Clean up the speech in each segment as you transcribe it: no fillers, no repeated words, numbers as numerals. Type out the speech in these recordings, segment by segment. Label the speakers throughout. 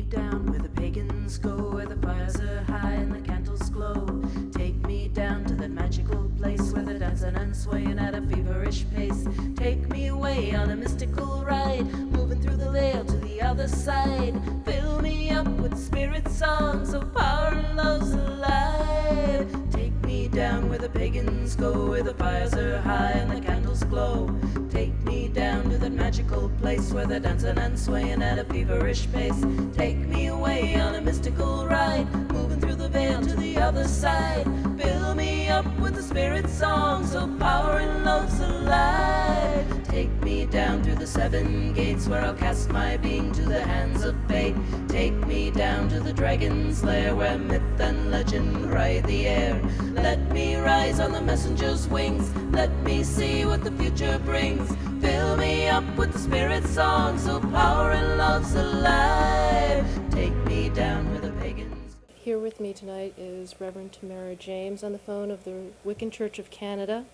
Speaker 1: down where the pagans go, where the fires are high and the candles glow. Take me down to that magical place where they're dancing and swaying at a feverish pace. Take me away on a mystical ride, moving through the veil to the other side. Fill me up with spirit songs of power and love's alive. Take me down where the pagans go, where the fires are high and the candles glow. Take me down to that magical place where they're dancing and swaying at a feverish pace. Take me away on a mystical ride, moving through the veil to the other side. Fill me up with the spirit songs of power and love's alive. Take me down through the 7 gates where I'll cast my being to the hands of fate. Take me down to the dragon's lair where myth and legend ride the air. Let me rise on the messenger's wings, let me see what the future brings. Fill me up with the spirit songs of power and love's alive. Take me down where the pagans.
Speaker 2: Here with me tonight is Reverend Tamarra James on the phone of the Wiccan Church of Canada,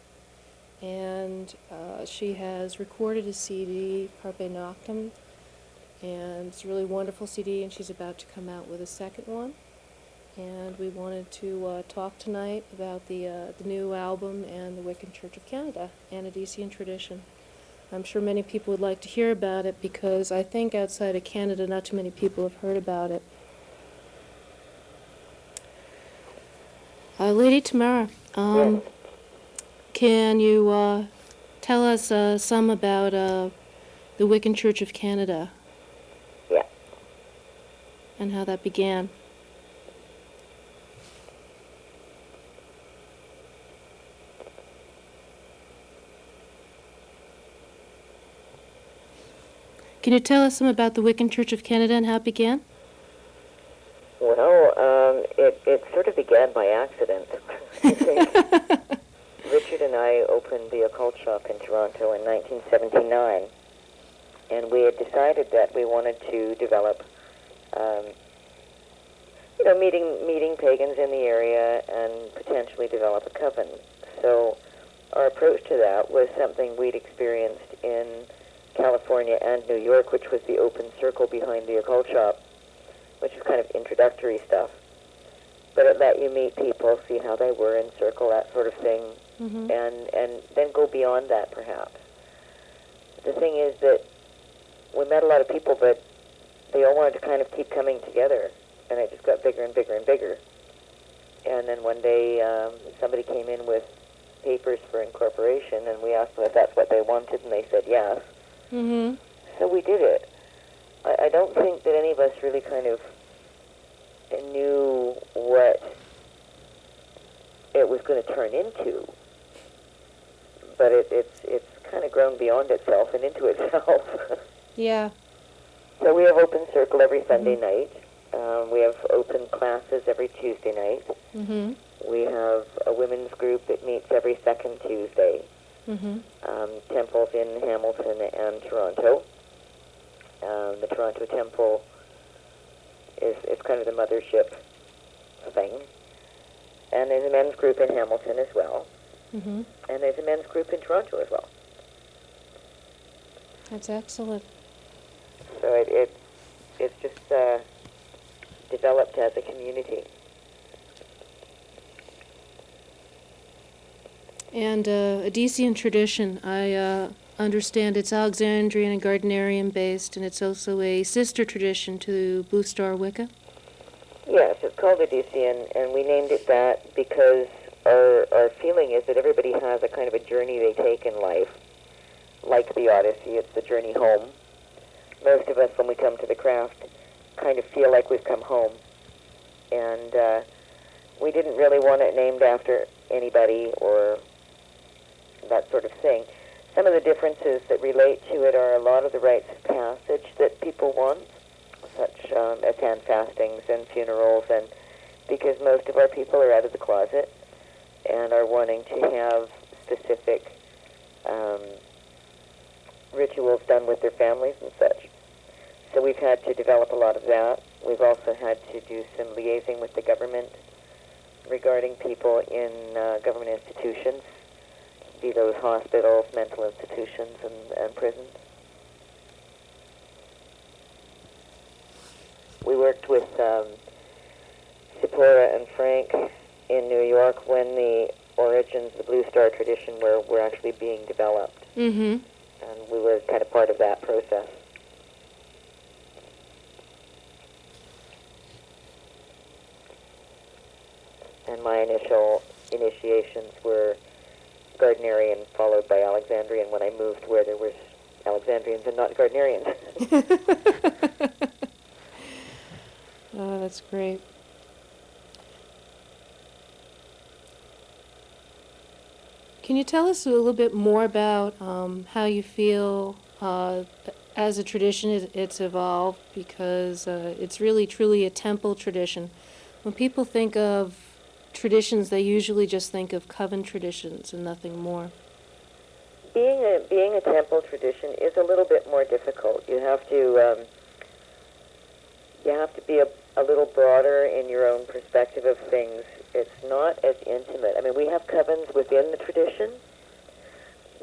Speaker 2: and she has recorded a CD, Carpe Noctem, and it's a really wonderful CD, and she's about to come out with a second one. And we wanted to talk tonight about the new album and the Wiccan Church of Canada, Anadesian Tradition. I'm sure many people would like to hear about it because I think outside of Canada not too many people have heard about it. Lady Tamarra,
Speaker 3: Yes.
Speaker 2: can you tell us some about the Wiccan Church of Canada?
Speaker 3: Yeah.
Speaker 2: And how that began? Can you tell us some about the Wiccan Church of Canada and how it began?
Speaker 3: Well, it sort of began by accident. I think Richard and I opened the Occult Shop in Toronto in 1979, and we had decided that we wanted to develop, meeting pagans in the area and potentially develop a coven. So our approach to that was something we'd experienced in California and New York, which was the open circle behind the Occult Shop, which is kind of introductory stuff. But it let you meet people, see how they were in circle, that sort of thing, and then go beyond that, perhaps. The thing is that we met a lot of people, but they all wanted to kind of keep coming together, and it just got bigger and bigger and bigger. And then one day, somebody came in with papers for incorporation, and we asked them if that's what they wanted, and they said yes.
Speaker 2: Mm-hmm.
Speaker 3: So we did it. I don't think that any of us really kind of knew what it was going to turn into, but it's kind of grown beyond itself and into itself.
Speaker 2: Yeah.
Speaker 3: So we have open circle every Sunday night. We have open classes every Tuesday night.
Speaker 2: Mm-hmm.
Speaker 3: We have a women's group that meets every second Tuesday.
Speaker 2: Mm-hmm.
Speaker 3: Temples in Hamilton and Toronto. The Toronto Temple is kind of the mothership thing. And there's a men's group in Hamilton as well.
Speaker 2: Mm-hmm.
Speaker 3: And there's a men's group in Toronto as well.
Speaker 2: That's excellent.
Speaker 3: So it's just developed as a community.
Speaker 2: And Anadesian Tradition, I understand it's Alexandrian and Gardnerian based, and it's also a sister tradition to Blue Star Wicca.
Speaker 3: Yes, it's called Odyssean, and we named it that because our feeling is that everybody has a kind of a journey they take in life. Like the Odyssey, it's the journey home. Most of us, when we come to the craft, kind of feel like we've come home. And we didn't really want it named after anybody or that sort of thing. Some of the differences that relate to it are a lot of the rites of passage that people want, such as hand fastings and funerals, and because most of our people are out of the closet and are wanting to have specific rituals done with their families and such. So we've had to develop a lot of that. We've also had to do some liaising with the government regarding people in government institutions, be those hospitals, mental institutions, and prisons. We worked with Sephora and Frank in New York when the origins, the Blue Star tradition, were actually being developed.
Speaker 2: Mm-hmm.
Speaker 3: And we were kind of part of that process. And my initial initiations were Gardnerian, followed by Alexandrian when I moved where there was Alexandrians and not Gardnerians.
Speaker 2: Oh, that's great. Can you tell us a little bit more about how you feel as a tradition it's evolved? Because it's really, truly a temple tradition. When people think of traditions, they usually just think of coven traditions and nothing more.
Speaker 3: Being a temple tradition is a little bit more difficult. You have to be a little broader in your own perspective of things. It's not as intimate. I mean, we have covens within the tradition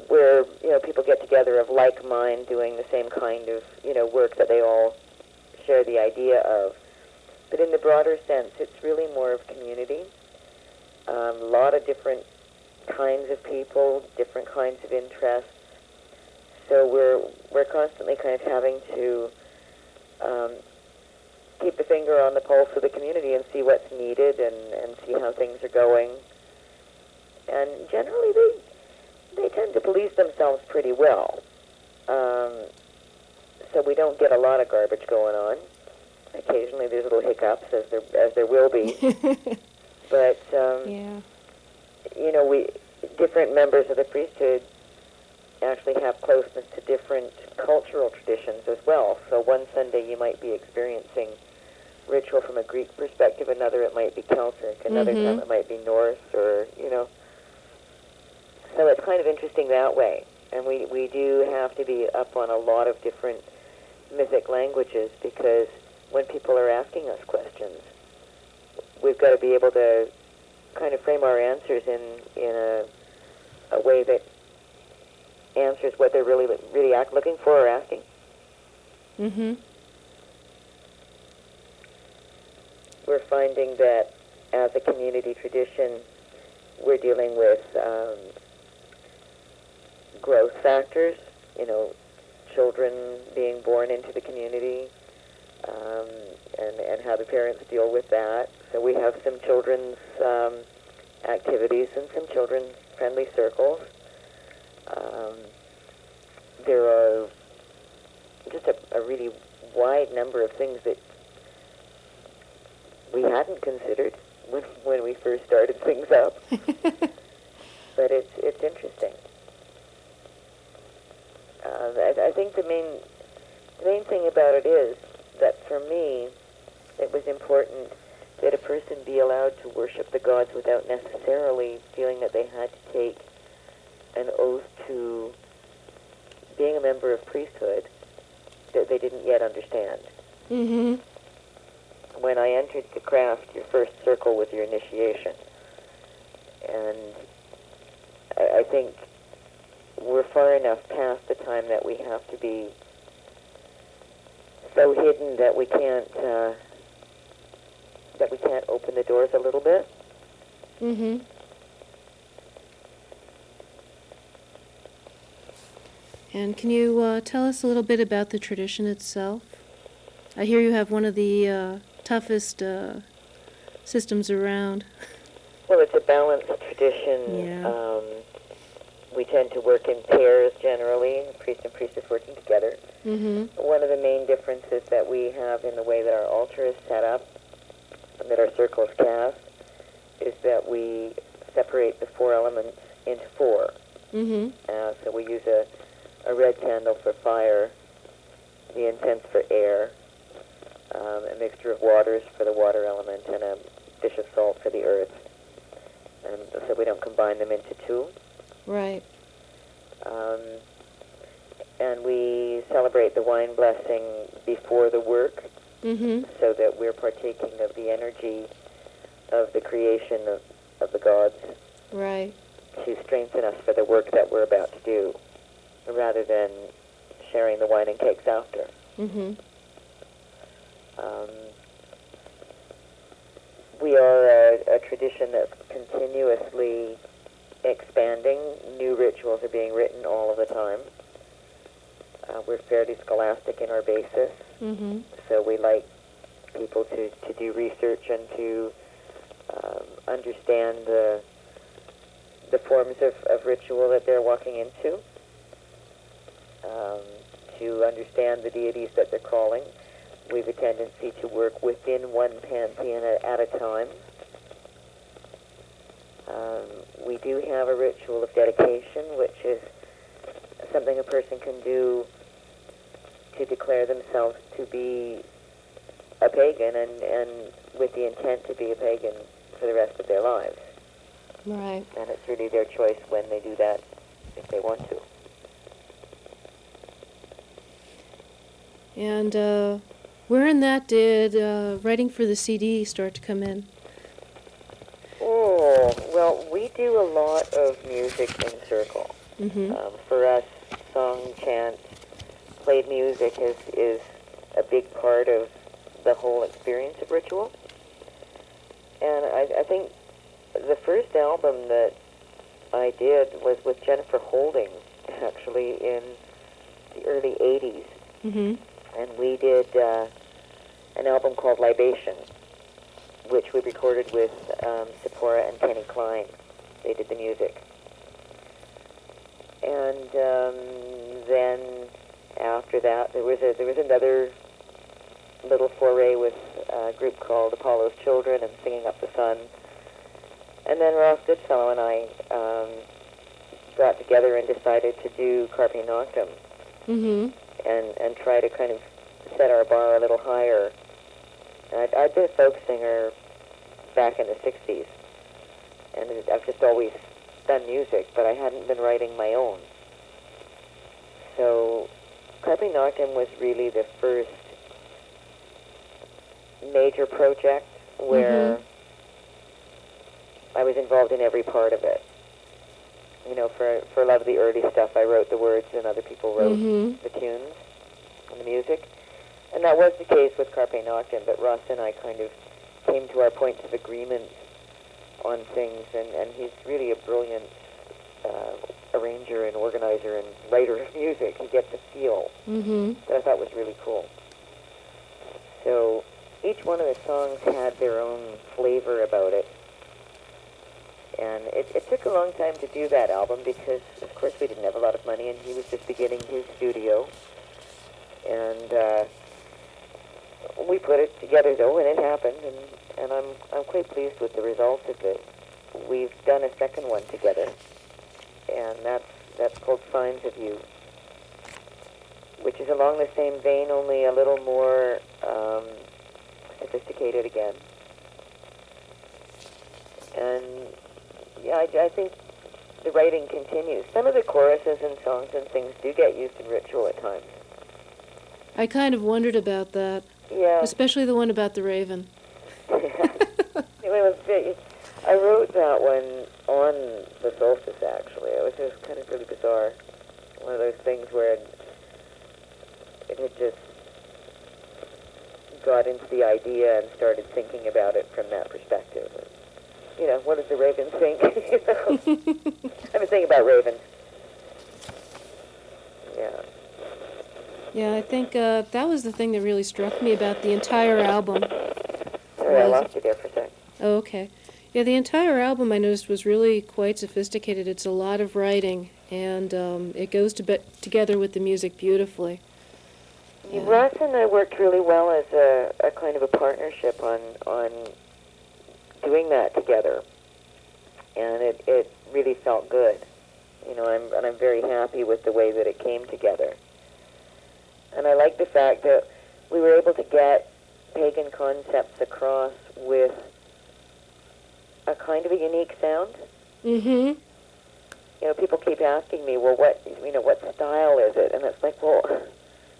Speaker 3: where, people get together of like mind doing the same kind of, work that they all share the idea of. But in the broader sense, it's really more of community. A lot of different kinds of people, different kinds of interests. So we're constantly kind of having to keep the finger on the pulse of the community and see what's needed and see how things are going. And generally they tend to police themselves pretty well. So we don't get a lot of garbage going on. Occasionally there's little hiccups, as there will be. But,
Speaker 2: Yeah.
Speaker 3: different members of the priesthood actually have closeness to different cultural traditions as well. So one Sunday you might be experiencing ritual from a Greek perspective, another it might be Celtic, another time it might be Norse, or, So it's kind of interesting that way. And we do have to be up on a lot of different mythic languages, because when people are asking us questions, we've got to be able to kind of frame our answers in a way that answers what they're really looking for or asking.
Speaker 2: Mm-hmm.
Speaker 3: We're finding that as a community tradition, we're dealing with growth factors, children being born into the community, and how the parents deal with that. So we have some children's activities and some children-friendly circles. There are just a really wide number of things that we hadn't considered when we first started things up. But it's interesting. I think the main thing about it is that for me, it was important that a person be allowed to worship the gods without necessarily feeling that they had to take an oath to being a member of priesthood that they didn't yet understand.
Speaker 2: Mm-hmm.
Speaker 3: When I entered the craft, your first circle was your initiation. And I think we're far enough past the time that we have to be so hidden that we can't open the doors a little bit.
Speaker 2: Mm-hmm. And can you tell us a little bit about the tradition itself? I hear you have one of the toughest systems around.
Speaker 3: Well, it's a balanced tradition.
Speaker 2: Yeah.
Speaker 3: We tend to work in pairs generally, priest and priestess working together.
Speaker 2: Mm-hmm.
Speaker 3: One of the main differences that we have in the way that our altar is set up and that our circle is cast is that we separate the four elements into four.
Speaker 2: Mm-hmm.
Speaker 3: So we use a red candle for fire, the incense for air, a mixture of waters for the water element, and a dish of salt for the earth. And so we don't combine them into two.
Speaker 2: Right.
Speaker 3: And we celebrate the wine blessing before the work,
Speaker 2: Mm-hmm.
Speaker 3: so that we're partaking of the energy of the creation of the gods
Speaker 2: Right.
Speaker 3: to strengthen us for the work that we're about to do, rather than sharing the wine and cakes after.
Speaker 2: Mm-hmm.
Speaker 3: Um, we are a tradition that's continuously expanding. New rituals are being written all of the time. We're fairly scholastic in our basis,
Speaker 2: Mm-hmm.
Speaker 3: so we like people to do research and to understand the forms of ritual that they're walking into, to understand the deities that they're calling. We have a tendency to work within one pantheon at a time. We do have a ritual of dedication, which is something a person can do to declare themselves to be a pagan and with the intent to be a pagan for the rest of their lives.
Speaker 2: Right.
Speaker 3: And it's really their choice when they do that, if they want to.
Speaker 2: And where in that did writing for the CD start to come in?
Speaker 3: Oh, well, we do a lot of music in circle.
Speaker 2: Mm-hmm.
Speaker 3: For us, song, chant, played music is a big part of the whole experience of ritual. And I think the first album that I did was with Jennifer Holding, actually, in the early 80s.
Speaker 2: Mm-hmm.
Speaker 3: And we did an album called Libation, which we recorded with Sephora and Kenny Klein. They did the music. And then after that, there was another little foray with a group called Apollo's Children and Singing Up the Sun. And then Ross Goodfellow and I got together and decided to do Carpe Noctem
Speaker 2: Mm-hmm.
Speaker 3: and try to kind of set our bar a little higher. I'd been a folk singer back in the 60s, and I've just always done music, but I hadn't been writing my own. So Carpe Noctem was really the first major project where I was involved in every part of it. You know, for a lot of the early stuff, I wrote the words and other people wrote the tunes and the music. And that was the case with Carpe Noctem, but Ross and I kind of came to our points of agreement on things, and he's really a brilliant arranger and organizer and writer of music. He gets a feel that I thought was really cool. So each one of the songs had their own flavor about it. And it took a long time to do that album because, of course, we didn't have a lot of money, and he was just beginning his studio. And we put it together, though, and it happened, and I'm quite pleased with the result of it. We've done a second one together, and that's called Signs of You, which is along the same vein, only a little more sophisticated again. And yeah, I think the writing continues. Some of the choruses and songs and things do get used in ritual at times.
Speaker 2: I kind of wondered about that.
Speaker 3: Yeah.
Speaker 2: Especially the one about the raven.
Speaker 3: I wrote that one on the solstice, actually. It was just kind of really bizarre. One of those things where it had just got into the idea and started thinking about it from that perspective. And, you know, what does the raven think? You know? I've been thinking about ravens. Yeah.
Speaker 2: Yeah, I think that was the thing that really struck me about the entire album.
Speaker 3: Sorry, I lost you there for a sec.
Speaker 2: Oh, okay. Yeah, the entire album I noticed was really quite sophisticated. It's a lot of writing, and it goes together with the music beautifully. Yeah.
Speaker 3: Russ and I worked really well as a kind of a partnership on doing that together, and it really felt good. You know, I'm very happy with the way that it came together. And I like the fact that we were able to get pagan concepts across with a kind of a unique sound.
Speaker 2: Mm-hmm.
Speaker 3: You know, people keep asking me, well, what style is it? And it's like, well,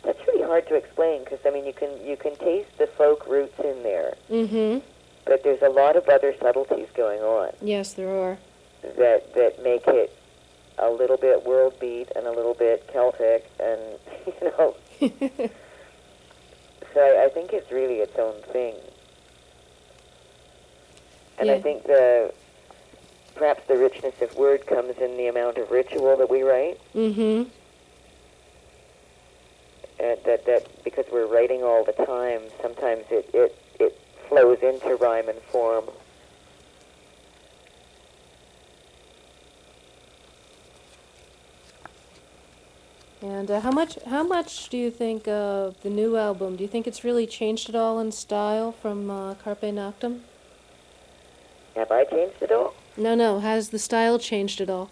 Speaker 3: that's really hard to explain because, I mean, you can taste the folk roots in there.
Speaker 2: Mm-hmm.
Speaker 3: But there's a lot of other subtleties going on.
Speaker 2: Yes, there are.
Speaker 3: That make it a little bit world beat and a little bit Celtic and, you know. So So I think it's really its own thing. And
Speaker 2: Yeah.
Speaker 3: I think perhaps the richness of word comes in the amount of ritual that we write.
Speaker 2: Mm-hmm.
Speaker 3: That because we're writing all the time, sometimes it flows into rhyme and form.
Speaker 2: And how much do you think of the new album? Do you think it's really changed at all in style from Carpe Noctem?
Speaker 3: Have I changed it all?
Speaker 2: No. Has the style changed at all?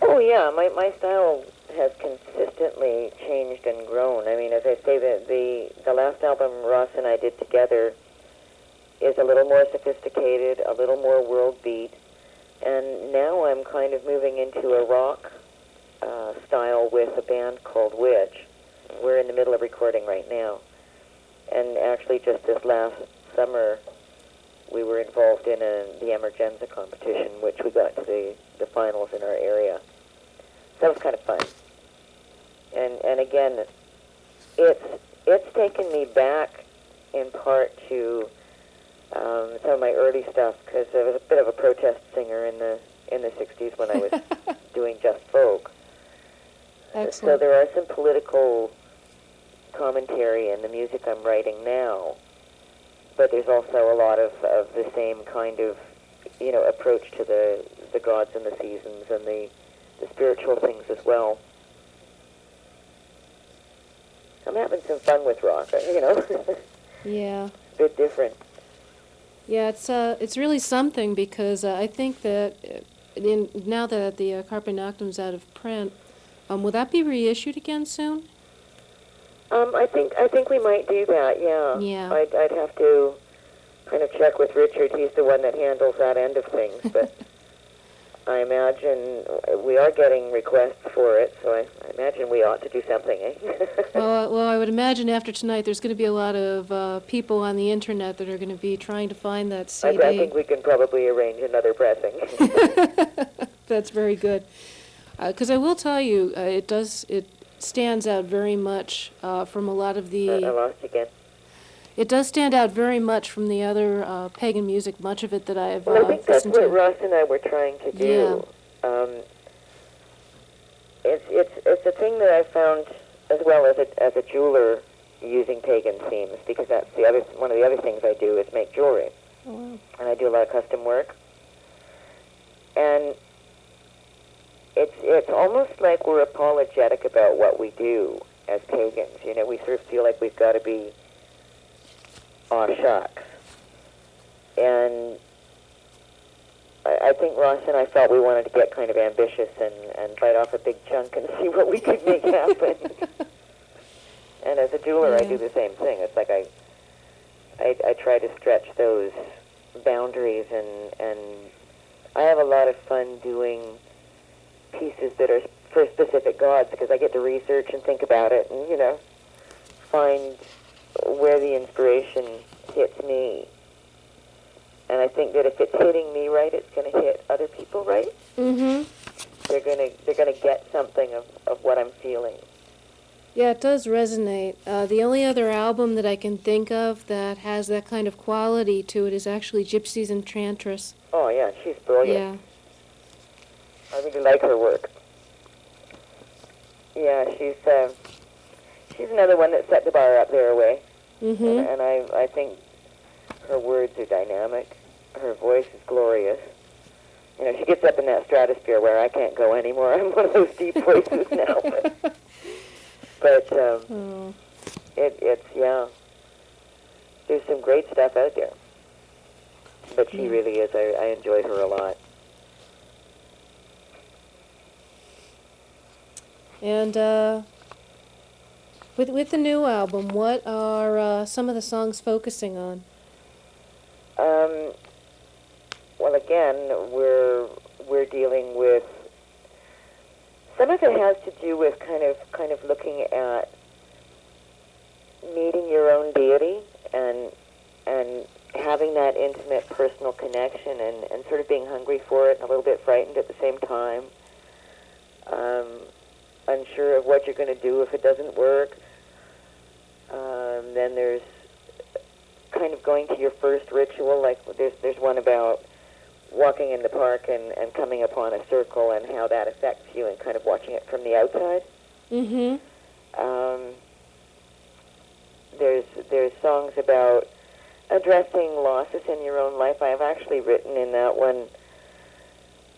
Speaker 3: Oh yeah, my style has consistently changed and grown. I mean, as I say, the last album Ross and I did together is a little more sophisticated, a little more world beat, and now I'm kind of moving into a rock style with a band called Witch. We're in the middle of recording right now, and actually just this last summer we were involved in the Emergenza competition, which we got to the finals in our area. So that was kind of fun. And again, it's taken me back in part to some of my early stuff, because I was a bit of a protest singer in the 60s when I was doing just folk.
Speaker 2: Excellent.
Speaker 3: So there are some political commentary in the music I'm writing now, but there's also a lot of the same kind of, approach to the gods and the seasons and the spiritual things as well. I'm having some fun with rock,
Speaker 2: Yeah.
Speaker 3: a bit different.
Speaker 2: Yeah, it's really something, because I think that now that the Carpe Noctem's out of print, will that be reissued again soon?
Speaker 3: I think we might do that. Yeah.
Speaker 2: Yeah.
Speaker 3: I'd have to kind of check with Richard. He's the one that handles that end of things, but I imagine we are getting requests for it, so I imagine we ought to do something, eh?
Speaker 2: Well, I would imagine after tonight there's going to be a lot of people on the internet that are going to be trying to find that CD.
Speaker 3: I think we can probably arrange another pressing.
Speaker 2: That's very good. Because I will tell you, it stands out very much from a lot of the...
Speaker 3: I lost you again.
Speaker 2: It does stand out very much from the other pagan music, much of it that I've
Speaker 3: Well, I think that's
Speaker 2: listened
Speaker 3: what
Speaker 2: to.
Speaker 3: Ross and I were trying to do.
Speaker 2: Yeah.
Speaker 3: It's a thing that I found as well as a jeweler using pagan themes, because that's one of the other things I do is make jewelry.
Speaker 2: Oh, wow.
Speaker 3: And I do a lot of custom work. And it's almost like we're apologetic about what we do as pagans. We sort of feel like we've got to be, aw shucks. And I think Ross and I felt we wanted to get kind of ambitious and bite off a big chunk and see what we could make happen. And as a jeweler, I
Speaker 2: Yeah.
Speaker 3: do the same thing. It's like I try to stretch those boundaries, and I have a lot of fun doing pieces that are for specific gods, because I get to research and think about it and, find where the inspiration hits me. And I think that if it's hitting me right, it's going to hit other people right.
Speaker 2: Mm-hmm.
Speaker 3: They're gonna get something of what I'm feeling.
Speaker 2: Yeah, it does resonate. The only other album that I can think of that has that kind of quality to it is actually Gypsies Enchantress.
Speaker 3: Oh yeah, she's brilliant.
Speaker 2: Yeah.
Speaker 3: I really like her work. Yeah, she's another one that set the bar up there away.
Speaker 2: Mm-hmm.
Speaker 3: And I think her words are dynamic. Her voice is glorious. She gets up in that stratosphere where I can't go anymore. I'm one of those deep voices now. But it's there's some great stuff out there. But she really is. I enjoy her a lot.
Speaker 2: And with the new album, what are some of the songs focusing on?
Speaker 3: Well, again, we're dealing with, some of it has to do with kind of looking at meeting your own deity and having that intimate personal connection and sort of being hungry for it and a little bit frightened at the same time. Unsure of what you're going to do if it doesn't work. Then there's kind of going to your first ritual, like there's one about walking in the park and coming upon a circle and how that affects you and kind of watching it from the outside.
Speaker 2: Mm-hmm.
Speaker 3: There's songs about addressing losses in your own life. I have actually written in that one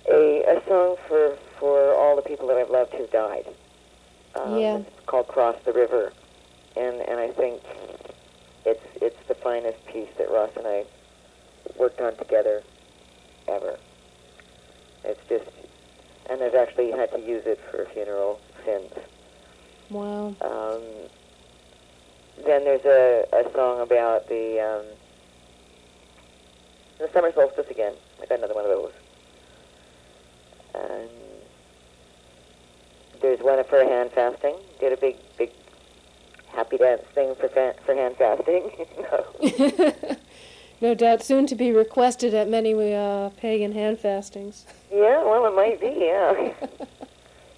Speaker 3: a song for all the people that I've loved who died.
Speaker 2: Yeah.
Speaker 3: It's called Cross the River. And I think it's the finest piece that Ross and I worked on together ever. It's just, and I've actually had to use it for a funeral since.
Speaker 2: Wow.
Speaker 3: Then there's a song about the summer solstice again. I got another one of those. And there's one for hand fasting. Did a big happy dance thing for hand fasting.
Speaker 2: No doubt soon to be requested at many pagan hand fastings.
Speaker 3: Yeah, well, it might be, yeah.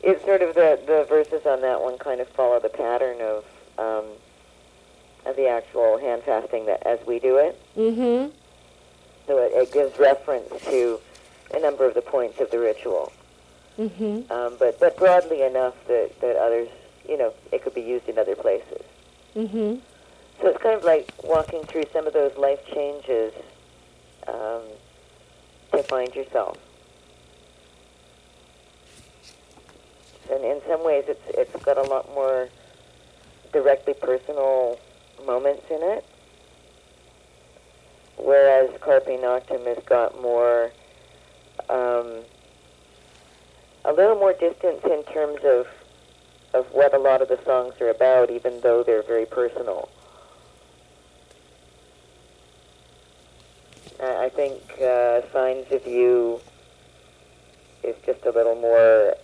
Speaker 3: It's sort of the verses on that one kind of follow the pattern of the actual hand fasting that as we do it.
Speaker 2: Mm-hmm.
Speaker 3: So it gives reference to a number of the points of the ritual.
Speaker 2: Mm-hmm.
Speaker 3: But broadly enough that others, it could be used in other places.
Speaker 2: Mm-hmm.
Speaker 3: So it's kind of like walking through some of those life changes to find yourself. And in some ways, it's got a lot more directly personal moments in it, whereas Carpe Noctem has got more, a little more distance in terms of what a lot of the songs are about, even though they're very personal. I think Signs of You is just a little more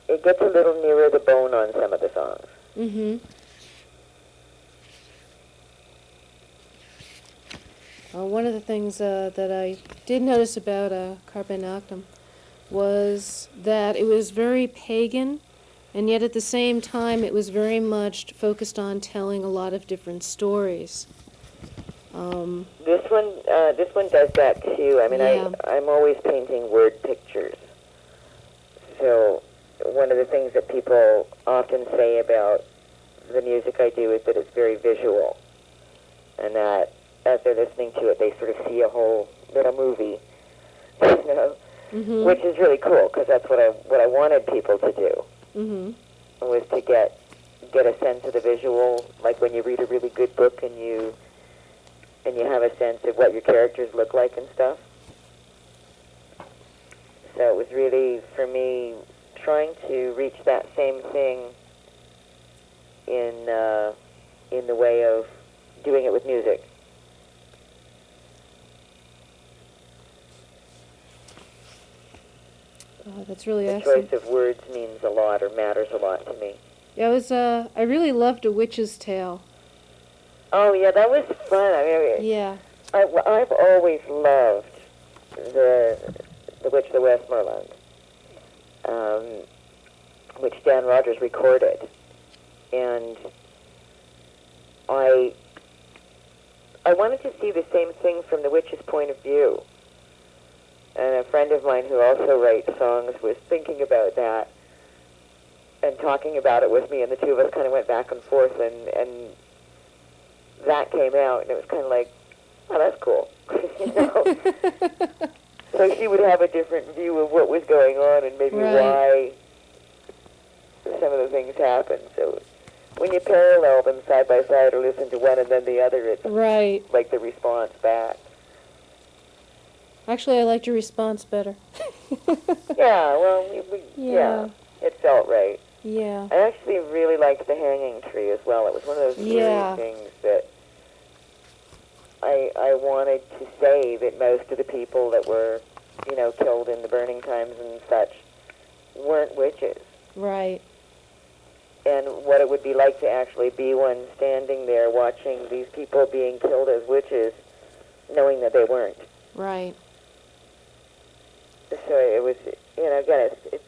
Speaker 3: it gets a little nearer the bone on some of the songs.
Speaker 2: Mm-hmm. One of the things that I did notice about Carpe Noctem was that it was very pagan, and yet at the same time it was very much focused on telling a lot of different stories.
Speaker 3: This one does that too. I mean,
Speaker 2: Yeah.
Speaker 3: I'm always painting word pictures. So one of the things that people often say about the music I do is that it's very visual, and that as they're listening to it, they sort of see a whole little movie,
Speaker 2: Mm-hmm.
Speaker 3: which is really cool because that's what I wanted people to do.
Speaker 2: Mm-hmm.
Speaker 3: Was to get a sense of the visual, like when you read a really good book and you have a sense of what your characters look like and stuff. So it was really, for me, trying to reach that same thing in the way of doing it with music.
Speaker 2: Oh, that's really
Speaker 3: The
Speaker 2: excellent.
Speaker 3: choice of words means a lot or matters a lot to me.
Speaker 2: Yeah, I really loved A Witch's Tale.
Speaker 3: Oh, yeah, that was fun. I mean,
Speaker 2: Yeah.
Speaker 3: I've always loved the Witch of the Westmoreland, which Dan Rogers recorded, and I wanted to see the same thing from the witch's point of view. And a friend of mine who also writes songs was thinking about that and talking about it with me, and the two of us kind of went back and forth, and that came out, and it was kind of like, oh, that's cool. So she would have a different view of what was going on and maybe why some of the things happened. So when you parallel them side by side or listen to one and then the other, it's like the response back.
Speaker 2: Actually, I liked your response better.
Speaker 3: Yeah, well, yeah, it felt right.
Speaker 2: Yeah.
Speaker 3: I actually really liked The Hanging Tree as well. It was one of those things that I wanted to say that most of the people that were, killed in the burning times and such weren't witches.
Speaker 2: Right.
Speaker 3: And what it would be like to actually be one standing there watching these people being killed as witches, knowing that they weren't.
Speaker 2: Right.
Speaker 3: So it was again, it's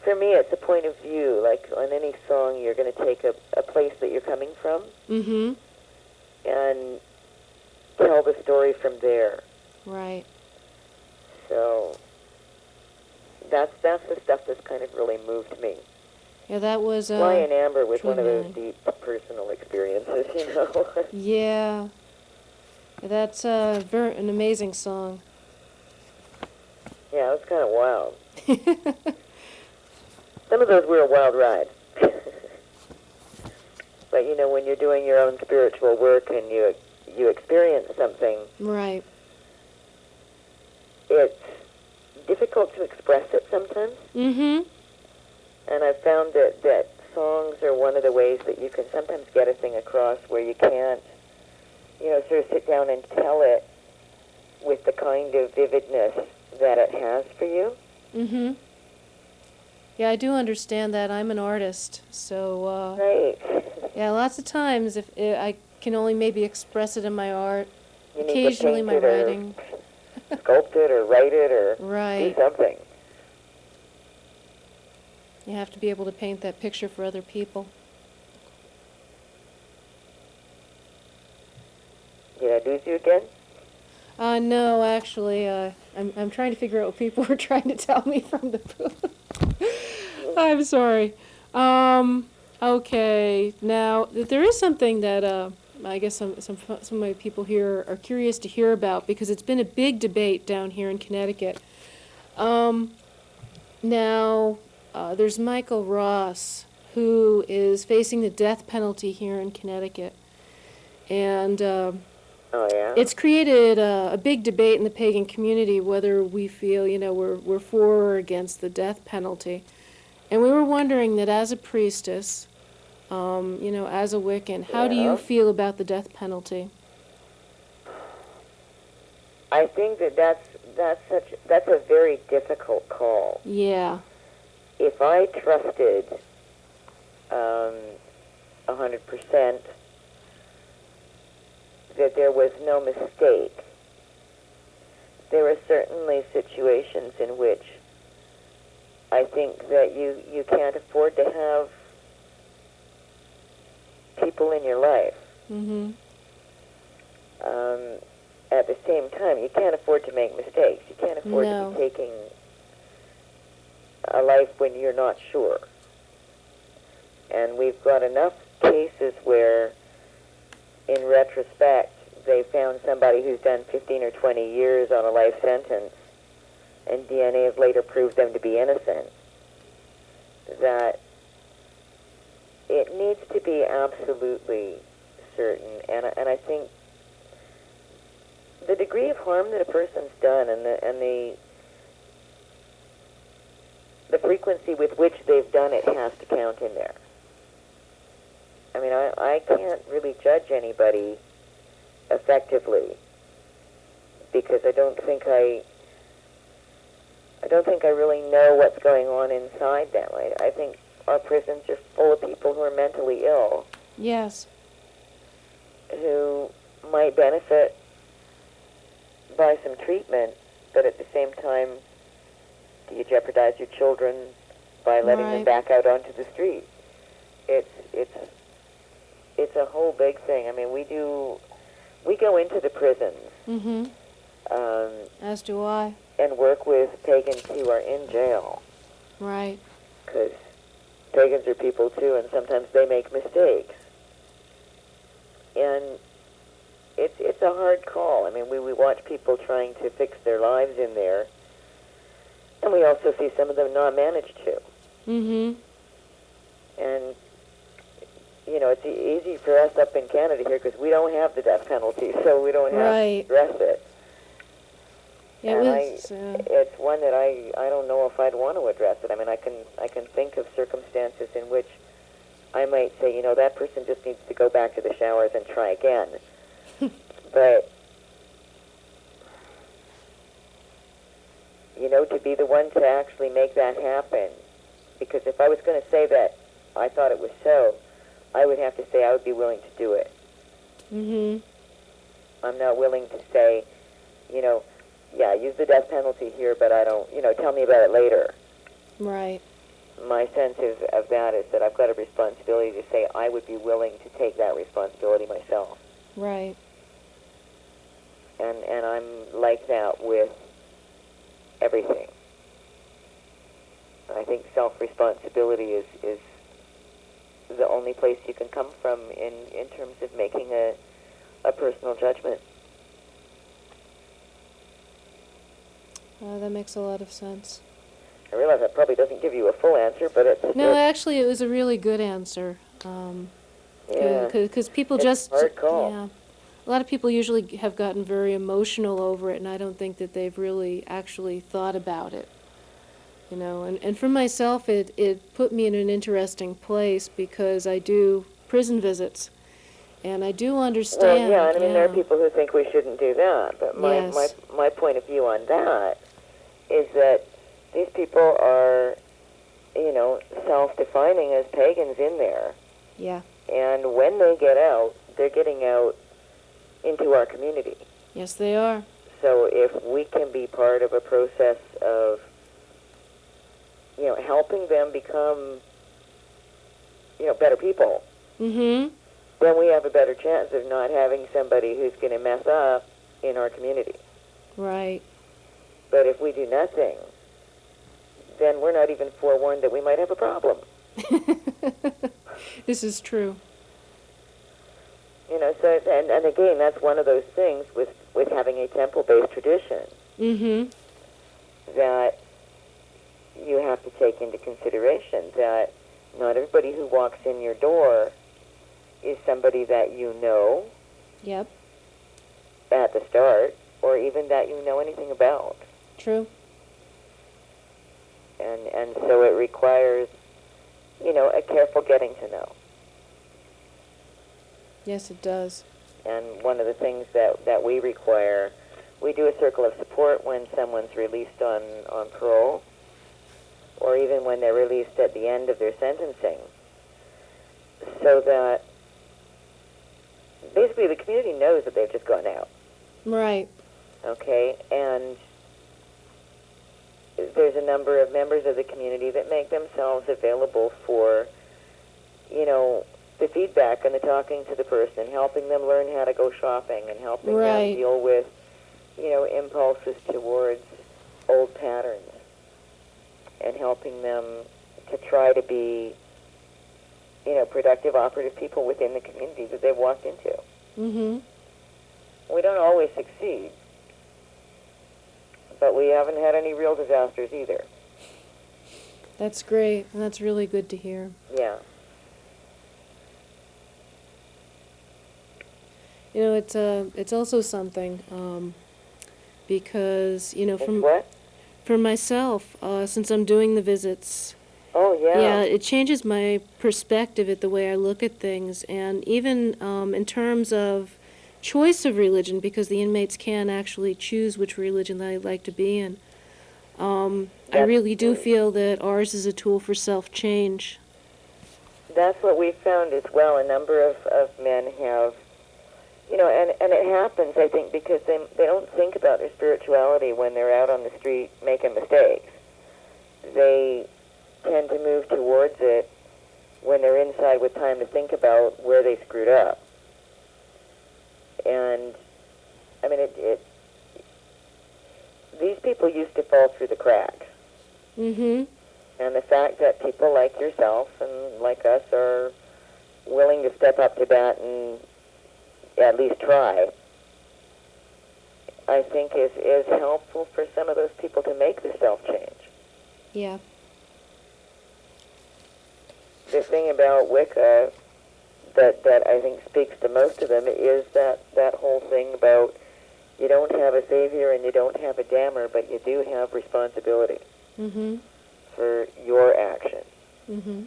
Speaker 3: for me, it's a point of view. Like on any song, you're going to take a place that you're coming from
Speaker 2: Mm-hmm.
Speaker 3: and tell the story from there.
Speaker 2: Right.
Speaker 3: So that's the stuff that's kind of really moved me.
Speaker 2: Yeah, that was
Speaker 3: Fly in Amber was one of those
Speaker 2: truly
Speaker 3: deep personal experiences, you know.
Speaker 2: Yeah. That's an amazing song.
Speaker 3: Yeah, it was kind of wild. Some of those were a wild ride. But you know, when you're doing your own spiritual work and you experience something,
Speaker 2: Right.
Speaker 3: it's difficult to express it sometimes.
Speaker 2: Mm-hmm.
Speaker 3: And I've found that songs are one of the ways that you can sometimes get a thing across where you can't, sort of sit down and tell it with the kind of vividness that it has for you.
Speaker 2: Mm-hmm. Yeah, I do understand that. I'm an artist, so
Speaker 3: Right.
Speaker 2: yeah, lots of times if I can only maybe express it in my art,
Speaker 3: You need to
Speaker 2: occasionally
Speaker 3: paint
Speaker 2: my
Speaker 3: it or
Speaker 2: writing.
Speaker 3: sculpt it or write it or
Speaker 2: Right.
Speaker 3: do something.
Speaker 2: You have to be able to paint that picture for other people.
Speaker 3: Did I lose you again?
Speaker 2: No, actually, I'm trying to figure out what people were trying to tell me from the booth. I'm sorry. Okay, now there is something that I guess some of my people here are curious to hear about because it's been a big debate down here in Connecticut. Now, there's Michael Ross, who is facing the death penalty here in Connecticut, and
Speaker 3: Oh, yeah?
Speaker 2: it's created a big debate in the pagan community whether we feel, we're for or against the death penalty. And we were wondering that as a priestess, as a Wiccan, how do
Speaker 3: Yeah.
Speaker 2: you feel about the death penalty?
Speaker 3: I think that's a very difficult call.
Speaker 2: Yeah.
Speaker 3: If I trusted 100% that there was no mistake, there are certainly situations in which I think that you can't afford to have people in your life.
Speaker 2: Mm-hmm.
Speaker 3: At the same time, you can't afford to make mistakes. You can't afford
Speaker 2: No.
Speaker 3: to be taking a life when you're not sure. And we've got enough cases where, in retrospect, they found somebody who's done 15 or 20 years on a life sentence, and DNA has later proved them to be innocent, that it needs to be absolutely certain. And I think the degree of harm that a person's done and the frequency with which they've done it has to count in there. I mean, I can't really judge anybody effectively because I don't think I really know what's going on inside them. I think our prisons are full of people who are mentally ill,
Speaker 2: Yes.
Speaker 3: who might benefit by some treatment, but at the same time, do you jeopardize your children by letting them
Speaker 2: Right.
Speaker 3: back out onto the street? It's a whole big thing. I mean, we go into the prisons
Speaker 2: Mm-hmm. As do I.
Speaker 3: and work with pagans who are in jail,
Speaker 2: Right.
Speaker 3: because pagans are people too, and sometimes they make mistakes. And it's a hard call. I mean, we watch people trying to fix their lives in there, and we also see some of them not manage to.
Speaker 2: Mm-hmm.
Speaker 3: And, it's easy for us up in Canada here because we don't have the death penalty, so we don't have
Speaker 2: Right.
Speaker 3: to address it.
Speaker 2: Yeah,
Speaker 3: And
Speaker 2: it's
Speaker 3: it's one that I don't know if I'd want to address it. I mean, I can think of circumstances in which I might say, that person just needs to go back to the showers and try again. But, to be the one to actually make that happen, because if I was going to say that I thought it was so, I would have to say I would be willing to do it.
Speaker 2: Mm-hmm.
Speaker 3: I'm not willing to say, use the death penalty here, but I don't, tell me about it later.
Speaker 2: Right.
Speaker 3: My sense of that is that I've got a responsibility to say I would be willing to take that responsibility myself.
Speaker 2: Right.
Speaker 3: And I'm like that with everything. I think self-responsibility is the only place you can come from in terms of making a personal judgment.
Speaker 2: That makes a lot of sense.
Speaker 3: I realize that probably doesn't give you a full answer, but it's...
Speaker 2: No, actually, it was a really good answer.
Speaker 3: Yeah.
Speaker 2: Because people
Speaker 3: It's
Speaker 2: just...
Speaker 3: a hard call.
Speaker 2: Yeah. A lot of people usually have gotten very emotional over it, and I don't think that they've really actually thought about it. And for myself, it put me in an interesting place because I do prison visits, and I do understand.
Speaker 3: Well, yeah, and there are people who think we shouldn't do that, but my point of view on that is that these people are, self-defining as pagans in there.
Speaker 2: Yeah.
Speaker 3: And when they get out, they're getting out into our community.
Speaker 2: Yes, they are.
Speaker 3: So if we can be part of a process of, helping them become, better people,
Speaker 2: Mm-hmm.
Speaker 3: then we have a better chance of not having somebody who's going to mess up in our community.
Speaker 2: Right.
Speaker 3: But if we do nothing, then we're not even forewarned that we might have a problem.
Speaker 2: This is true.
Speaker 3: So and again, that's one of those things with having a temple-based tradition
Speaker 2: Mm-hmm.
Speaker 3: that you have to take into consideration that not everybody who walks in your door is somebody that you know
Speaker 2: Yep.
Speaker 3: at the start, or even that you know anything about.
Speaker 2: True.
Speaker 3: And so it requires, a careful getting to know.
Speaker 2: Yes, it does.
Speaker 3: And one of the things that we require, we do a circle of support when someone's released on parole, or even when they're released at the end of their sentencing, so that basically the community knows that they've just gone out.
Speaker 2: Right.
Speaker 3: Okay? And there's a number of members of the community that make themselves available for, the feedback and the talking to the person, helping them learn how to go shopping and helping
Speaker 2: Right.
Speaker 3: them deal with, impulses towards old patterns and helping them to try to be, productive, operative people within the community that they've walked into.
Speaker 2: Mm-hmm.
Speaker 3: We don't always succeed, but we haven't had any real disasters either.
Speaker 2: That's great. And that's really good to hear.
Speaker 3: Yeah.
Speaker 2: It's also something because
Speaker 3: It's what?
Speaker 2: for myself, since I'm doing the visits,
Speaker 3: Oh, yeah.
Speaker 2: it changes my perspective at the way I look at things, and even in terms of choice of religion, because the inmates can actually choose which religion they'd like to be in. I really do feel that ours is a tool for self-change.
Speaker 3: That's what we found as well. A number of men have, and it happens, I think, because they don't think about their spirituality when they're out on the street making mistakes. They tend to move towards it when they're inside with time to think about where they screwed up. And, these people used to fall through the cracks.
Speaker 2: Mm-hmm.
Speaker 3: And the fact that people like yourself and like us are willing to step up to bat and at least try, I think is helpful for some of those people to make the self-change.
Speaker 2: Yeah.
Speaker 3: The thing about Wicca that I think speaks to most of them is that whole thing about you don't have a savior and you don't have a damner, but you do have responsibility
Speaker 2: Mm-hmm.
Speaker 3: for your actions.
Speaker 2: Mm-hmm.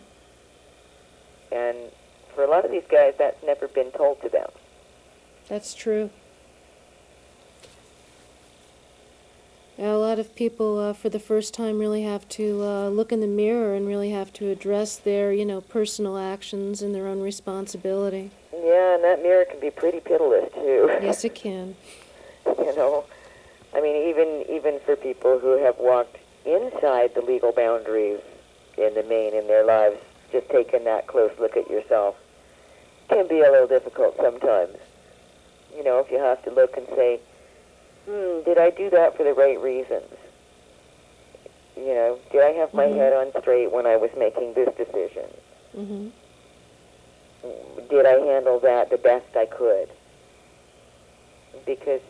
Speaker 3: And for a lot of these guys, that's never been told to them.
Speaker 2: That's true. Yeah, a lot of people, for the first time, really have to look in the mirror and really have to address their, personal actions and their own responsibility.
Speaker 3: Yeah, and that mirror can be pretty pitiless, too.
Speaker 2: Yes, it can.
Speaker 3: I mean, even for people who have walked inside the legal boundaries in the main in their lives, just taking that close look at yourself can be a little difficult sometimes. You know, if you have to look and say, did I do that for the right reasons? You know, did I have my head on straight when I was making this decision?
Speaker 2: Mm-hmm.
Speaker 3: Did I handle that the best I could? Because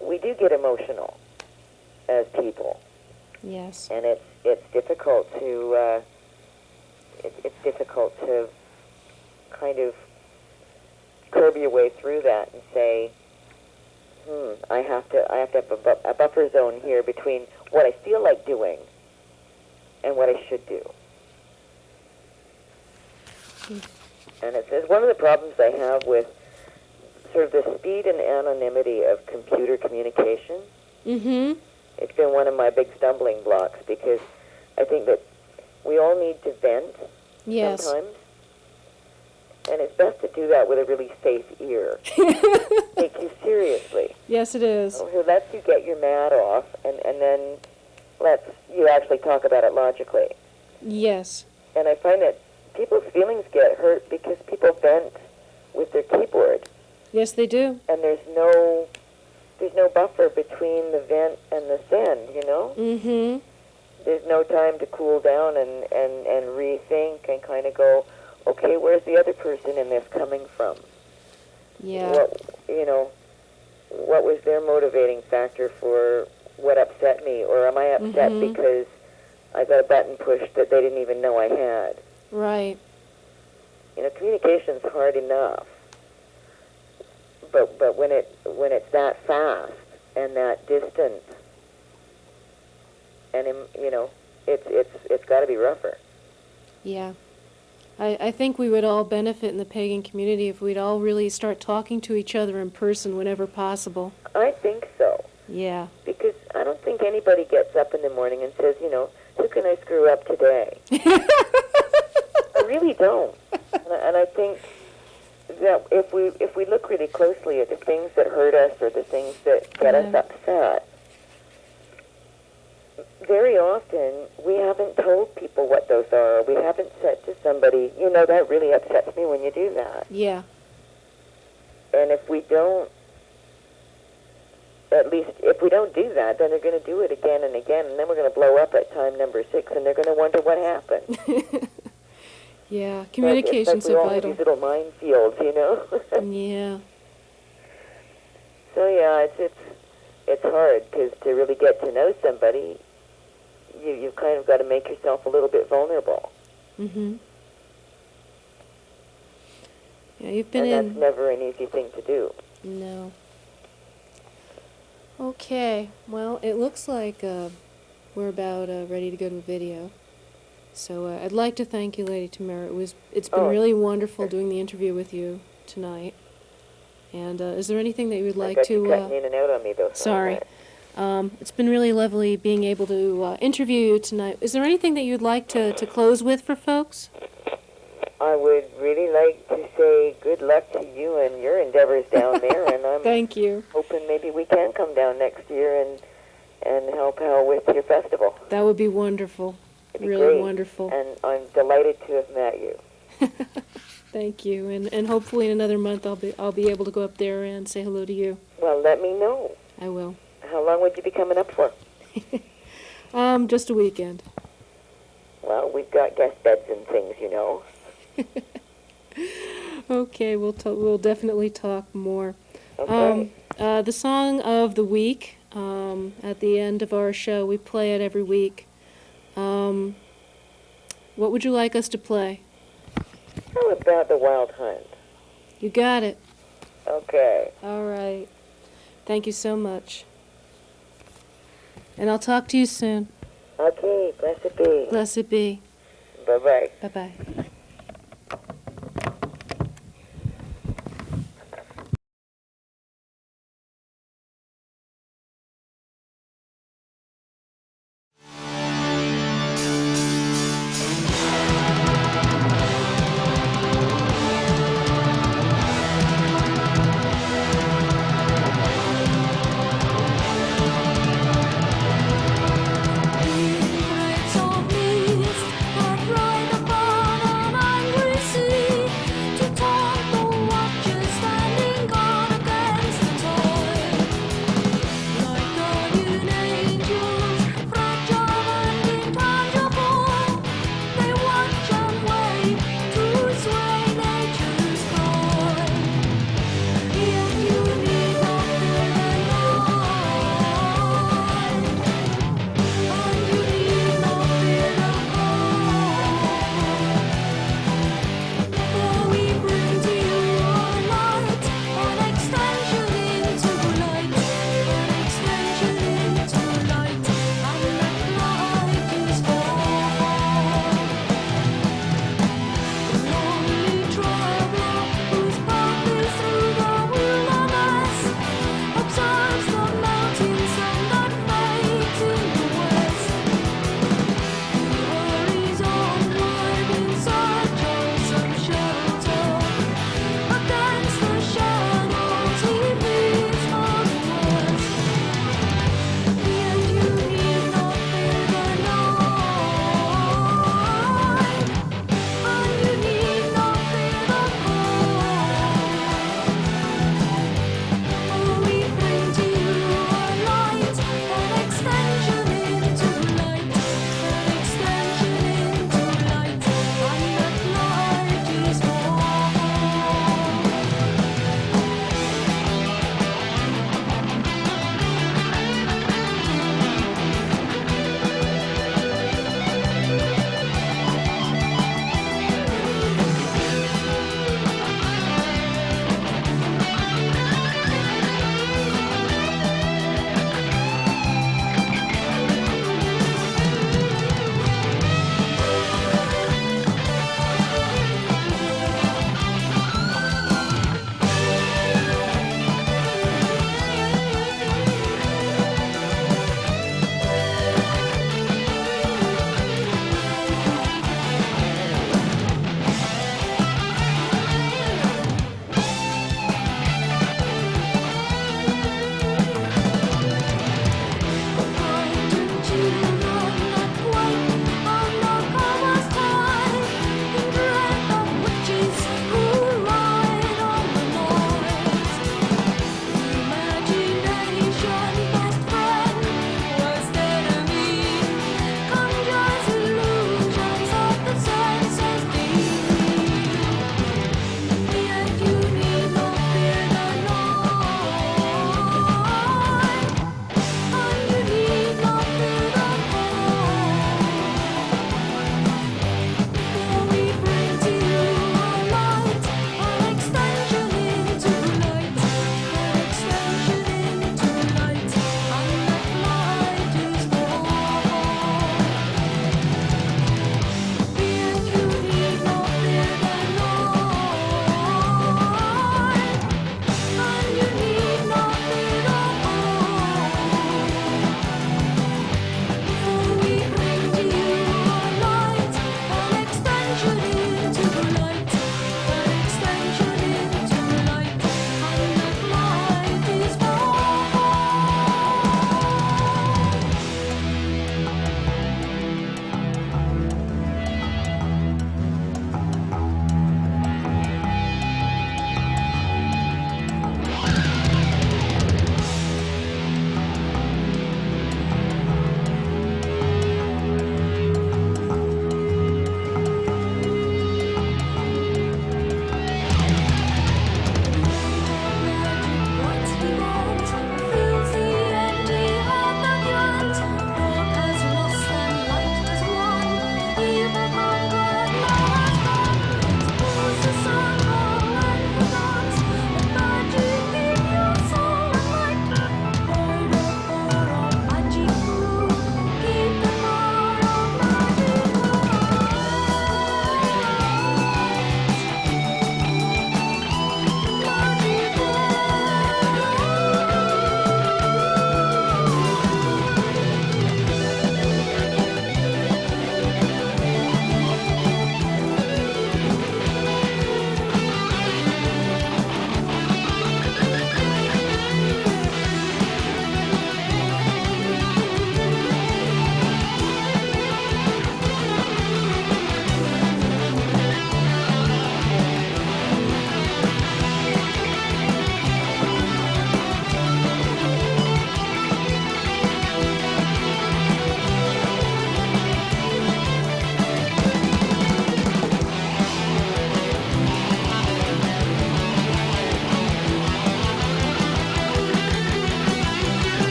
Speaker 3: we do get emotional as people.
Speaker 2: Yes.
Speaker 3: And it's difficult to it's difficult to kind of curb your way through that and say, I have to have a buffer zone here between what I feel like doing and what I should do. And it says one of the problems I have with sort of the speed and anonymity of computer communication.
Speaker 2: Mm-hmm.
Speaker 3: It's been one of my big stumbling blocks because I think that we all need to vent sometimes. And it's best to do that with a really safe ear. Take you seriously.
Speaker 2: Yes, it is.
Speaker 3: Who lets you get your mad off and then lets you actually talk about it logically.
Speaker 2: Yes.
Speaker 3: And I find that people's feelings get hurt because people vent with their keyboard.
Speaker 2: Yes, they do.
Speaker 3: And there's no buffer between the vent and the send, you know?
Speaker 2: Mm-hmm.
Speaker 3: There's no time to cool down and rethink and kind of go, okay, where's the other person in this coming from?
Speaker 2: Yeah.
Speaker 3: What was their motivating factor for what upset me? Or am I upset because I got a button pushed that they didn't even know I had?
Speaker 2: Right.
Speaker 3: You know, communication's hard enough. But when it's that fast and that distant, and it's got to be rougher.
Speaker 2: Yeah. I think we would all benefit in the pagan community if we'd all really start talking to each other in person whenever possible.
Speaker 3: I think so.
Speaker 2: Yeah.
Speaker 3: Because I don't think anybody gets up in the morning and says, who can I screw up today? I really don't. And I think that if we look really closely at the things that hurt us or the things that get us upset, very often we haven't told people what those are. We haven't said to somebody, that really upsets me when you do that.
Speaker 2: Yeah.
Speaker 3: And if we don't do that, then they're going to do it again and again, and then we're going to blow up at time number 6, and they're going to wonder what happened.
Speaker 2: Yeah, communication's
Speaker 3: it's like we all
Speaker 2: vital.
Speaker 3: have these little minefields,
Speaker 2: Yeah.
Speaker 3: So yeah, it's hard because to really get to know somebody, you've kind of got to make yourself a little bit vulnerable.
Speaker 2: Mhm. Yeah, you've been
Speaker 3: and that's never an easy thing to do.
Speaker 2: No. Okay. Well, it looks like we're about ready to go to a video. So I'd like to thank you, Lady Tamarra. It's been really wonderful doing the interview with you tonight. And is there anything that you would like to?
Speaker 3: Cutting in and out on me, though.
Speaker 2: Sorry. It's been really lovely being able to interview you tonight. Is there anything that you'd like to close with for folks?
Speaker 3: I would really like to say good luck to you and your endeavors down there, and I'm
Speaker 2: Thank you.
Speaker 3: hoping maybe we can come down next year and help out with your festival.
Speaker 2: That would be wonderful.
Speaker 3: It'd be
Speaker 2: really
Speaker 3: great.
Speaker 2: Wonderful.
Speaker 3: And I'm delighted to have met you.
Speaker 2: Thank you, and hopefully in another month I'll be able to go up there and say hello to you.
Speaker 3: Well, let me know.
Speaker 2: I will.
Speaker 3: How long would you be coming up for?
Speaker 2: Just a weekend.
Speaker 3: Well, we've got guest beds and things,
Speaker 2: Okay, we'll definitely talk more.
Speaker 3: Okay.
Speaker 2: The song of the week, at the end of our show, we play it every week. What would you like us to play?
Speaker 3: How about the Wild Hunt?
Speaker 2: You got it.
Speaker 3: Okay.
Speaker 2: All right. Thank you so much. And I'll talk to you soon.
Speaker 3: Okay, blessed be.
Speaker 2: Blessed be.
Speaker 3: Bye-bye.
Speaker 2: Bye-bye.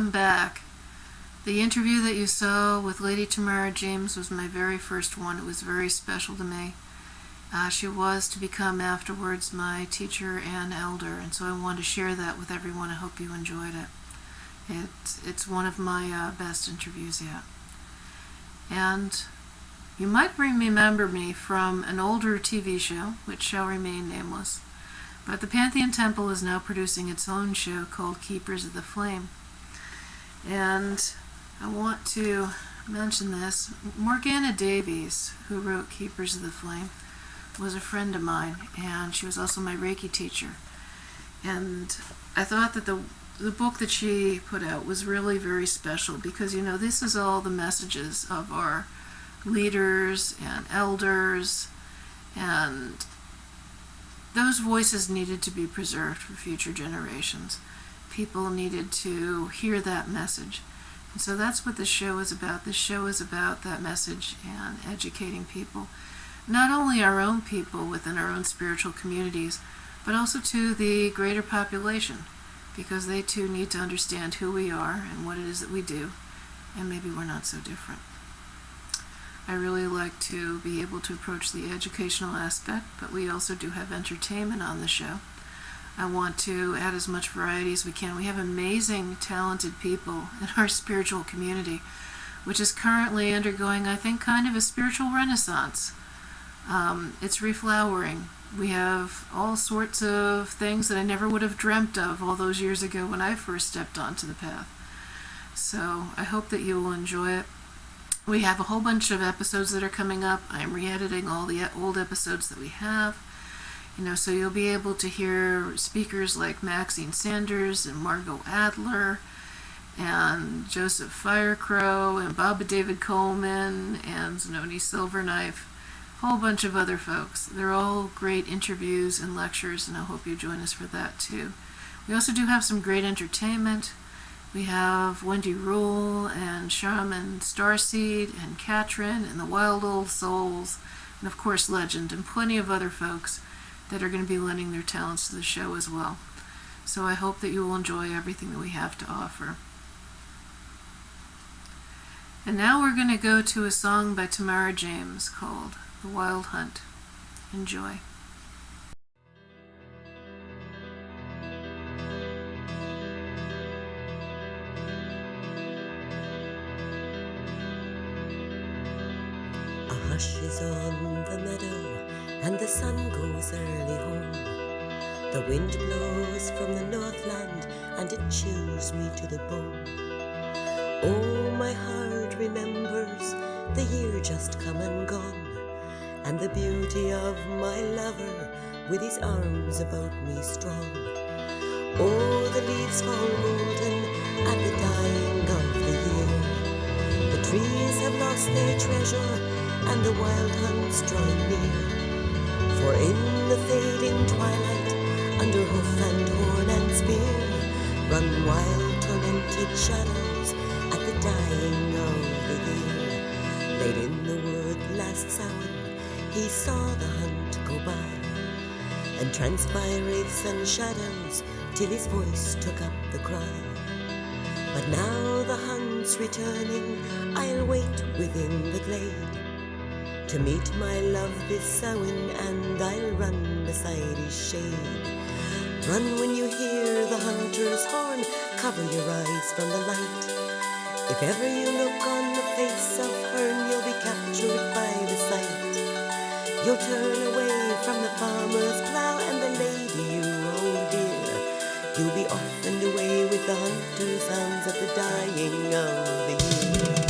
Speaker 4: welcome back. The interview that you saw with Lady Tamarra James was my very first one. It was very special to me. She was to become afterwards my teacher and elder, and so I wanted to share that with everyone. I hope you enjoyed it. It's one of my best interviews yet. And you might remember me from an older TV show, which shall remain nameless, but the Pantheon Temple is now producing its own show called Keepers of the Flame. And I want to mention this. Morgana Davies, who wrote Keepers of the Flame, was a friend of mine, and she was also my Reiki teacher. And I thought that the book that she put out was really very special because, you know, this is all the messages of our leaders and elders, and those voices needed to be preserved for future generations. People needed to hear that message. And so that's what this show is about. This show is about that message and educating people. Not only our own people within our own spiritual communities, but also to the greater population, because they too need to understand who we are and what it is that we do, and maybe we're not so different. I really like to be able to approach the educational aspect, but we also do have entertainment on the show. I want to add as much variety as we can. We have amazing, talented people in our spiritual community, which is currently undergoing, I think, kind of a spiritual renaissance. It's reflowering. We have all sorts of things that I never would have dreamt of all those years ago when I first stepped onto the path. So I hope that you will enjoy it. We have a whole bunch of episodes that are coming up. I'm re-editing all the old episodes that we have. You know, so you'll be able to hear speakers like Maxine Sanders and Margot Adler and Joseph Firecrow and Baba David Coleman and Zanoni Silverknife. Whole bunch of other folks. They're all great interviews and lectures, and I hope you join us for that too. We also do have some great entertainment. We have Wendy Rule and Shaman Starseed and Katrin and the Wild Old Souls, and of course Legend, and plenty of other folks that are going to be lending their talents to the show as well. So I hope that you will enjoy everything that we have to offer. And now we're going to go to a song by Tamarra James called The Wild Hunt. Enjoy.
Speaker 5: A hush is on the meadow, and the sun goes early home. The wind blows from the northland, and it chills me to the bone. Oh, my heart remembers the year just come and gone, and the beauty of my lover with his arms about me strong. Oh, the leaves fall golden at the dying of the year. The trees have lost their treasure, and the wild hunt's drawing near. For in the fading twilight, under hoof and horn and spear, run wild tormented shadows at the dying of the year. Late in the wood last Samhain, he saw the hunt go by, entranced by wraiths and shadows, till his voice took up the cry. But now the hunt's returning, I'll wait within the glade to meet my love this Samhain, and I'll run beside his shade. Run when you hear the hunter's horn, cover your eyes from the light. If ever you look on the face of Herne, you'll be captured by the sight. You'll turn away from the farmer's plough and the lady you hold dear. You'll be off and away with the hunter's hounds at the dying of the year.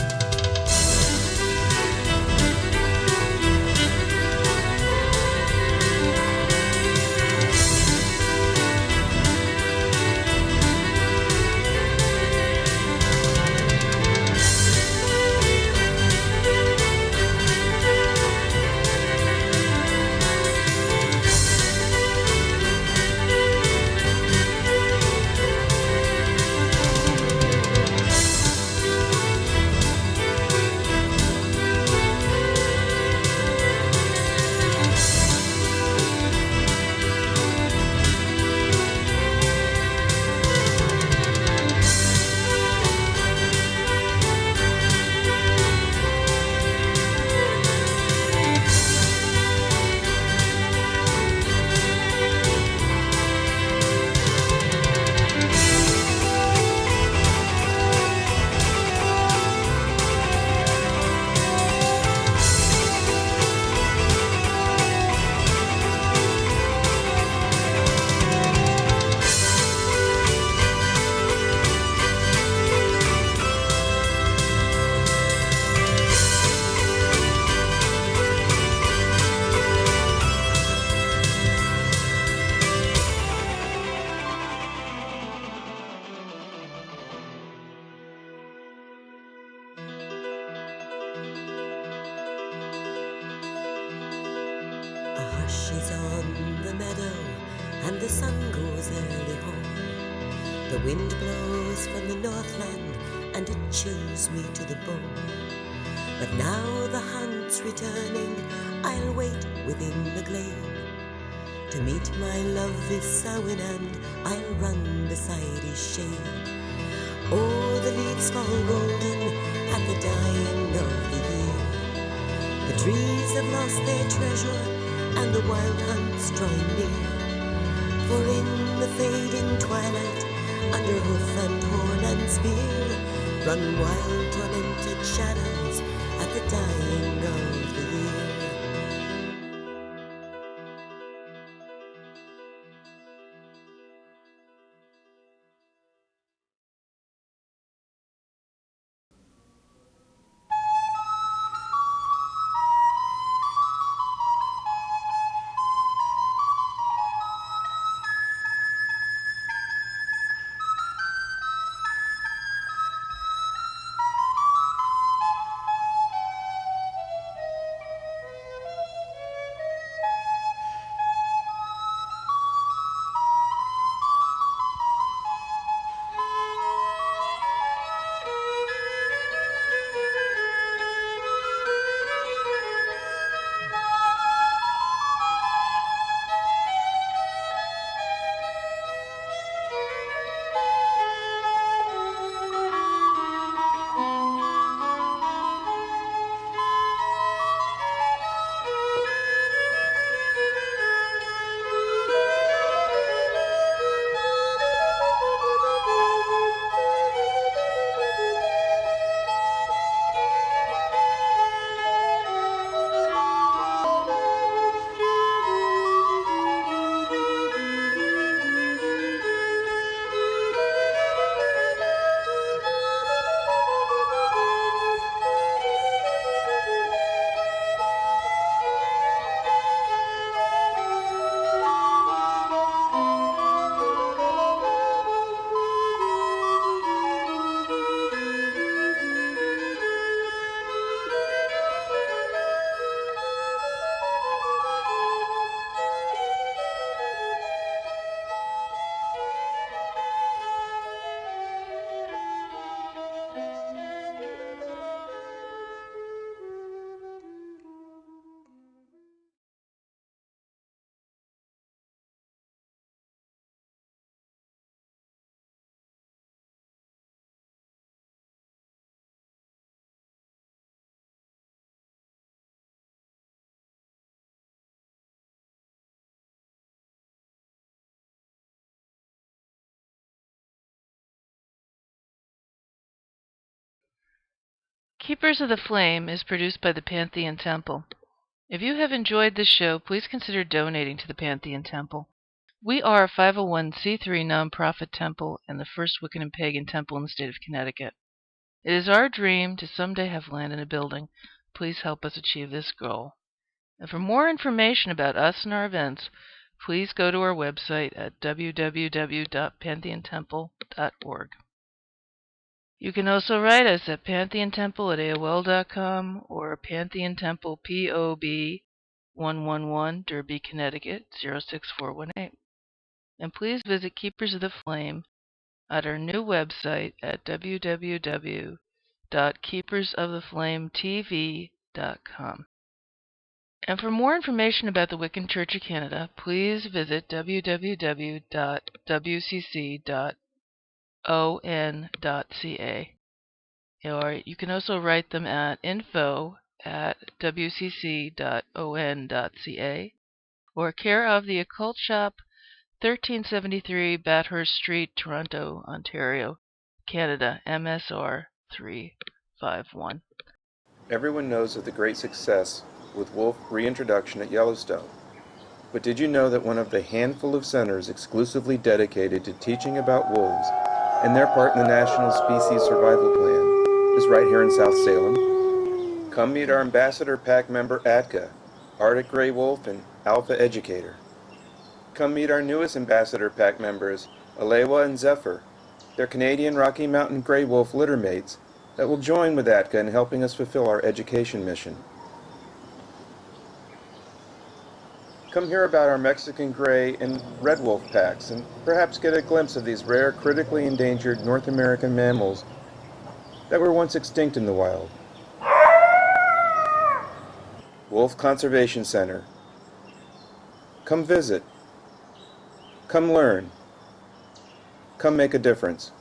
Speaker 5: hush is on the meadow, and the sun goes early home. The wind blows from the northland, and it chills me to the bone. But now the hunt's returning, I'll wait within the glade. To meet my love this Samhain, and I'll run beside his shade. Oh, the leaves fall golden at the dying of the year. The trees have lost their treasure, and the wild hunt's drawing near. For in the fading twilight, under hoof and horn and spear, run wild tormented shadows at the dying of the year.
Speaker 4: Keepers of the Flame is produced by the Pantheon Temple. If you have enjoyed this show, please consider donating to the Pantheon Temple. We are a 501c3 nonprofit temple and the first Wiccan and Pagan temple in the state of Connecticut. It is our dream to someday have land in a building. Please help us achieve this goal. And for more information about us and our events, please go to our website at www.pantheontemple.org. You can also write us at pantheontemple@aol.com or Pantheon Temple POB 111 Derby, Connecticut 06418. And please visit Keepers of the Flame at our new website at www.keepersoftheflametv.com. And for more information about the Wiccan Church of Canada, please visit www.wcc.on.ca. Or you can also write them at info@wcc.on.ca or care of the Occult Shop, 1373 Bathurst Street, Toronto, Ontario, Canada, MSR 351.
Speaker 6: Everyone knows of the great success with wolf reintroduction at Yellowstone. But did you know that one of the handful of centers exclusively dedicated to teaching about wolves and their part in the National Species Survival Plan is right here in South Salem? Come meet our Ambassador Pack member Atka, Arctic Grey Wolf and Alpha Educator. Come meet our newest Ambassador Pack members, Alewa and Zephyr. They're Canadian Rocky Mountain Grey Wolf littermates that will join with Atka in helping us fulfill our education mission. Come hear about our Mexican gray and red wolf packs, and perhaps get a glimpse of these rare, critically endangered North American mammals that were once extinct in the wild. Wolf Conservation Center. Come visit. Come learn. Come make a difference.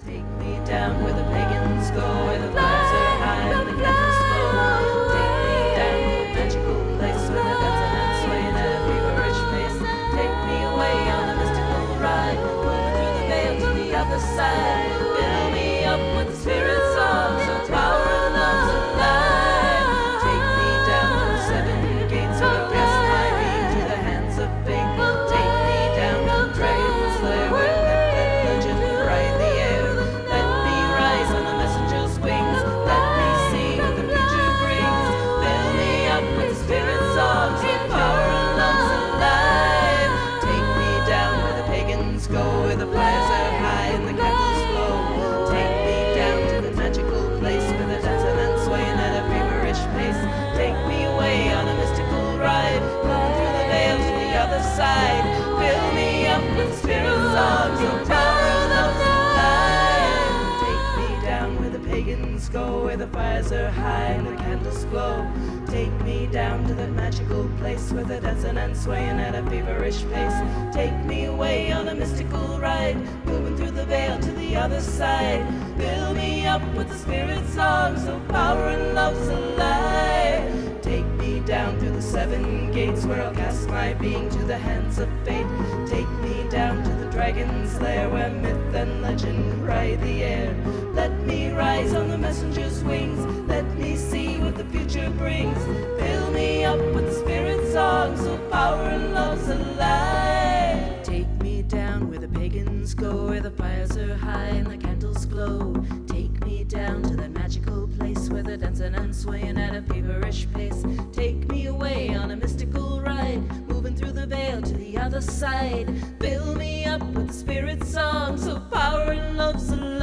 Speaker 1: Take me down where the pagans go, where the fires are high and the candles glow. Take me down to the magical place where the dancing and swaying at a feverish pace. Take me away on a mystical ride, moving through the veil to the other side. Fill me up with the spirit songs of power and love's alive. Take me down to the seven gates where cast my beam to the hands of fate. Take me down to the dragon's lair where myth and legend ride the air. Let me rise on the messenger's wings. Let me see what the future brings. Fill me up with the spirit songs of power and love's alive. Take me down where the pagans go, where the fires are high and the candles glow. Take me down to the magical place where the dancing and swaying at a feverish pace. Take me away on a mystical ride, moving through the veil to the other side. Fill me up with the spirit songs of power and love's alive. Take me down where the pagans go, where the fires are high and the candles glow. Take me down to that magical place where the dancing and swaying at a feverish pace. Take me away on a mystical ride, moving through the veil to the other side. Fill me up with the spirit songs of power and love's alive. Take me down through the seven gates where I'll cast my being to the hands of fate. Take me down to the dragon's lair where myth and legend ride the air. Let me rise on the messenger's wings. Let me see what the future brings. Fill me up with the spirit songs of power and love's alive. Take me down where the pagans go, where the fires are high and the candles glow. Take me down to that magical place where the dancing and swaying at a feverish pace. Take me away on a mystical ride, moving through the veil to the other side. Fill me up with the spirit songs of power and love's alive.